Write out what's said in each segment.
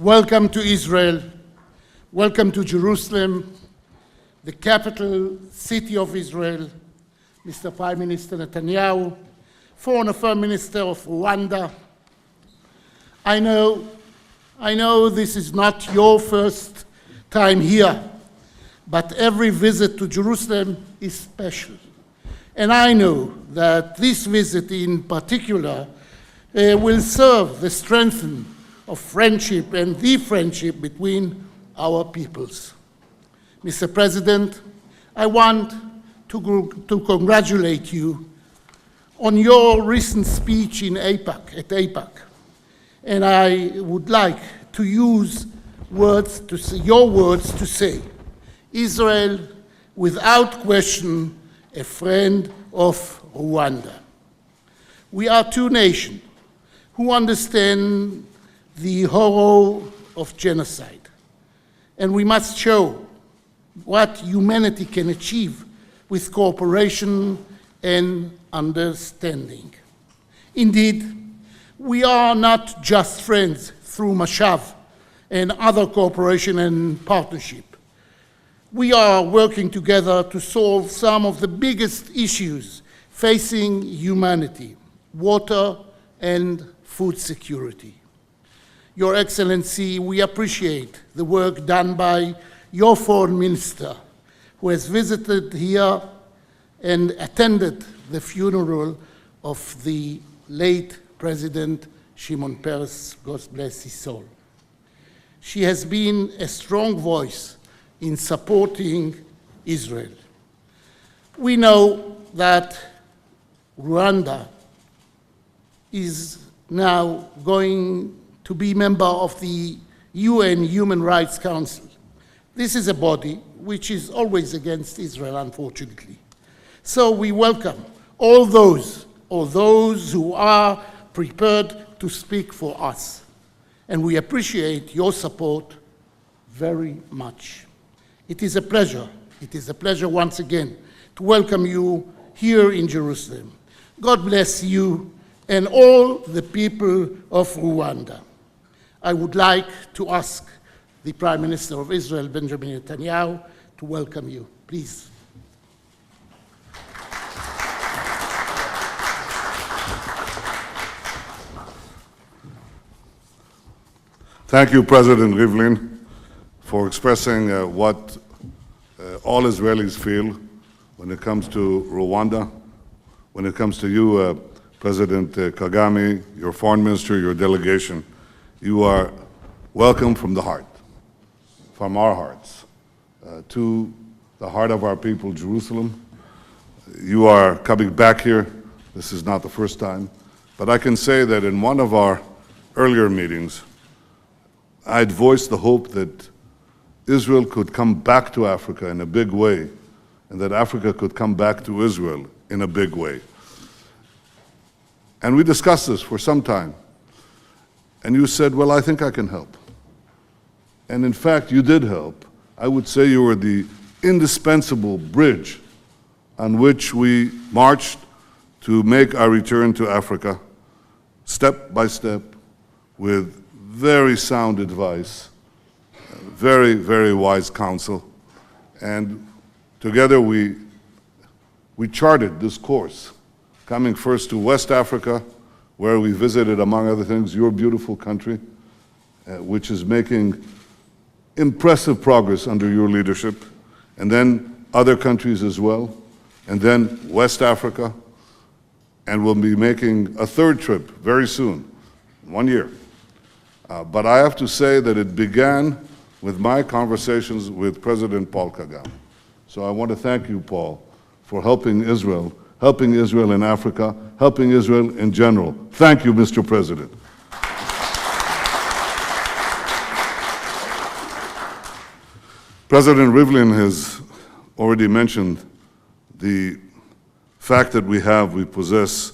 Welcome to Israel. Welcome to Jerusalem, the capital city of Israel, Mr. Prime Minister Netanyahu, Foreign Minister of Rwanda. I know this is not your first time here, but every visit to Jerusalem is special. And I know that this visit in particular will serve the strengthening of friendship and the friendship between our peoples. Mr. President, I want to congratulate you on your recent speech at AIPAC. And I would like to use your words to say, Israel, without question, a friend of Rwanda. We are two nations who understand the horror of genocide, and we must show what humanity can achieve with cooperation and understanding. Indeed, we are not just friends through Mashav and other cooperation and partnership. We are working together to solve some of the biggest issues facing humanity: water and food security. Your Excellency, we appreciate the work done by your Foreign Minister, who has visited here and attended the funeral of the late President Shimon Peres, God bless his soul. She has been a strong voice in supporting Israel. We know that Rwanda is now going to be member of the UN Human Rights Council. This is a body which is always against Israel, unfortunately. So we welcome all those who are prepared to speak for us. And we appreciate your support very much. It is a pleasure once again to welcome you here in Jerusalem. God bless you and all the people of Rwanda. I would like to ask the Prime Minister of Israel, Benjamin Netanyahu, to welcome you. Please. Thank you, President Rivlin, for expressing what all Israelis feel when it comes to Rwanda, when it comes to you, President Kagame, your foreign minister, your delegation. You are welcome from the heart, from our hearts, to the heart of our people, Jerusalem. You are coming back here. This is not the first time. But I can say that in one of our earlier meetings, I'd voiced the hope that Israel could come back to Africa in a big way, and that Africa could come back to Israel in a big way. And we discussed this for some time. And you said, well, I think I can help. And in fact, you did help. I would say you were the indispensable bridge on which we marched to make our return to Africa, step by step, with very sound advice, very, very wise counsel. And together we charted this course, coming first to West Africa, where we visited, among other things, your beautiful country, which is making impressive progress under your leadership, and then other countries as well, and then West Africa, and we'll be making a third trip very soon, 1 year. But I have to say that it began with my conversations with President Paul Kagame. So I want to thank you, Paul, for helping Israel in Africa, helping Israel in general. Thank you, Mr. President. President Rivlin has already mentioned the fact that we possess,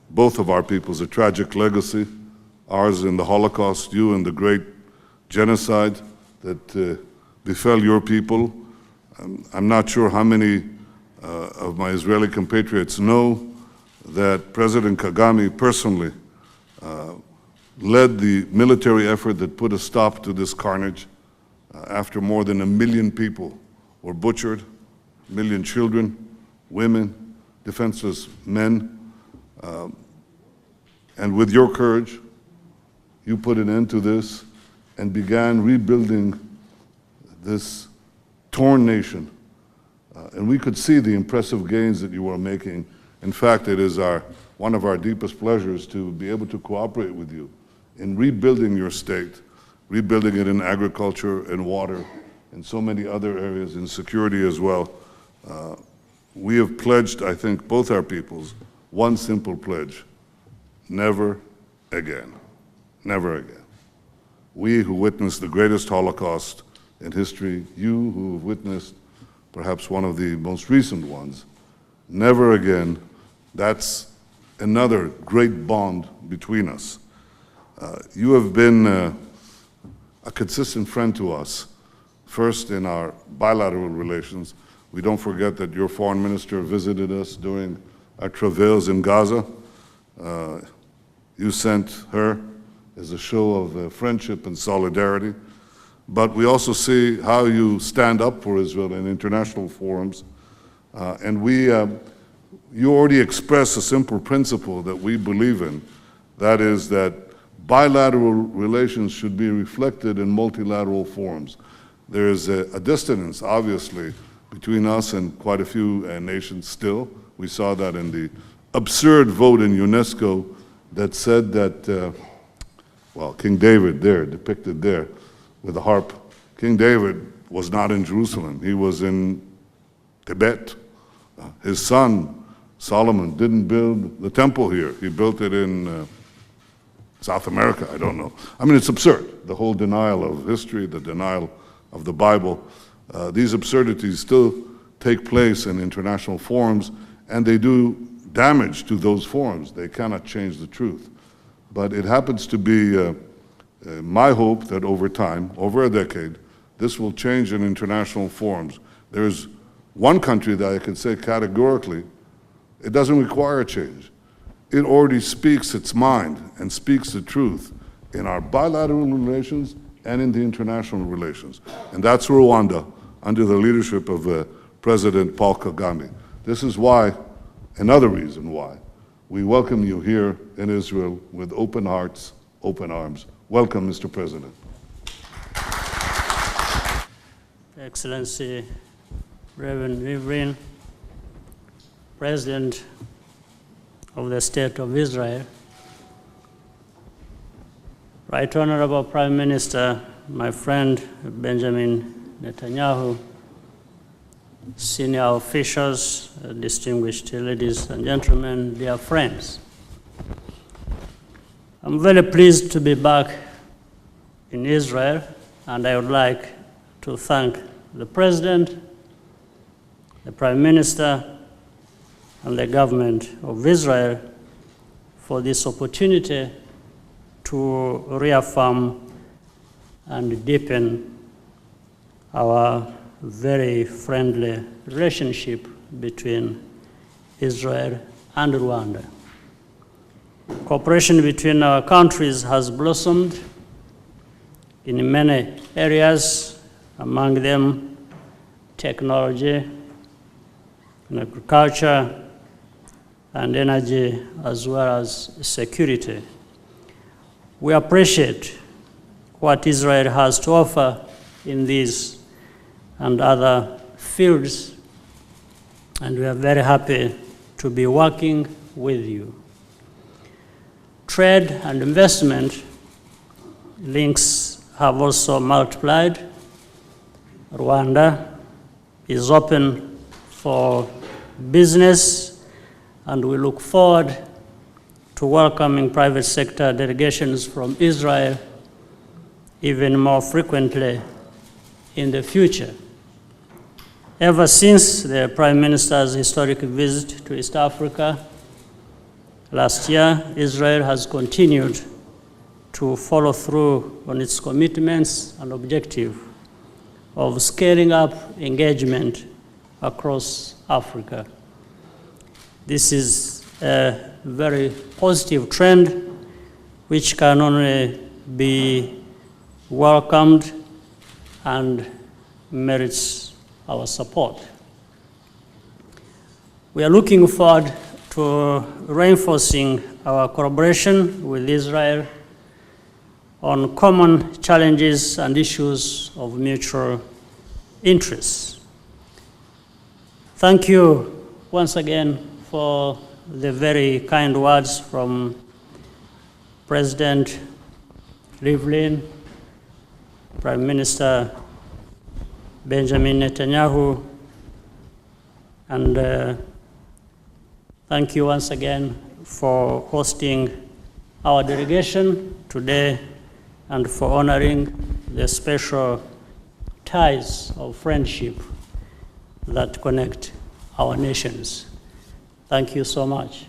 both of our peoples, a tragic legacy, ours in the Holocaust, you in the great genocide that befell your people. I'm not sure how many of my Israeli compatriots know that President Kagame personally led the military effort that put a stop to this carnage after more than 1 million people were butchered, 1 million children, women, defenseless men. And with your courage, you put an end to this and began rebuilding this torn nation. And we could see the impressive gains that you were making. In fact, it is one of our deepest pleasures to be able to cooperate with you in rebuilding your state, rebuilding it in agriculture and water and so many other areas, in security as well. We have pledged, I think, both our peoples, one simple pledge: never again. Never again. We who witnessed the greatest Holocaust in history, you who have witnessed perhaps one of the most recent ones, never again. That's another great bond between us. You have been a consistent friend to us, first in our bilateral relations. We don't forget that your foreign minister visited us during our travails in Gaza. You sent her as a show of friendship and solidarity. But we also see how you stand up for Israel in international forums. You already express a simple principle that we believe in. That is that bilateral relations should be reflected in multilateral forums. There is a distance, obviously, between us and quite a few nations still. We saw that in the absurd vote in UNESCO that said that, King David there, depicted there with a harp, King David was not in Jerusalem, he was in Tibet. His son, Solomon, didn't build the temple here, he built it in South America, I don't know. I mean, it's absurd, the whole denial of history, the denial of the Bible. These absurdities still take place in international forums, and they do damage to those forums. They cannot change the truth. But it happens to be my hope that over time, over a decade, this will change in international forums. There's one country that I can say categorically, it doesn't require a change. It already speaks its mind and speaks the truth in our bilateral relations and in the international relations. And that's Rwanda, under the leadership of President Paul Kagame. This is why, another reason why, we welcome you here in Israel with open hearts, open arms. Welcome, Mr. President. Excellency Reuven Rivlin, President of the State of Israel, Right Honorable Prime Minister, my friend Benjamin Netanyahu, senior officials, distinguished ladies and gentlemen, dear friends. I'm very pleased to be back in Israel, and I would like to thank the President, the Prime Minister, and the government of Israel for this opportunity to reaffirm and deepen our very friendly relationship between Israel and Rwanda. Cooperation between our countries has blossomed in many areas, among them technology, and agriculture, and energy, as well as security. We appreciate what Israel has to offer in these and other fields, and we are very happy to be working with you. Trade and investment links have also multiplied. Rwanda is open for business, and we look forward to welcoming private sector delegations from Israel even more frequently in the future. Ever since the Prime Minister's historic visit to East Africa last year, Israel has continued to follow through on its commitments and objective of scaling up engagement across Africa. This is a very positive trend which can only be welcomed and merits our support. We are looking forward to reinforcing our collaboration with Israel on common challenges and issues of mutual interest. Thank you once again for the very kind words from President Rivlin, Prime Minister Benjamin Netanyahu, and thank you once again for hosting our delegation today and for honoring the special ties of friendship that connect our nations. Thank you so much.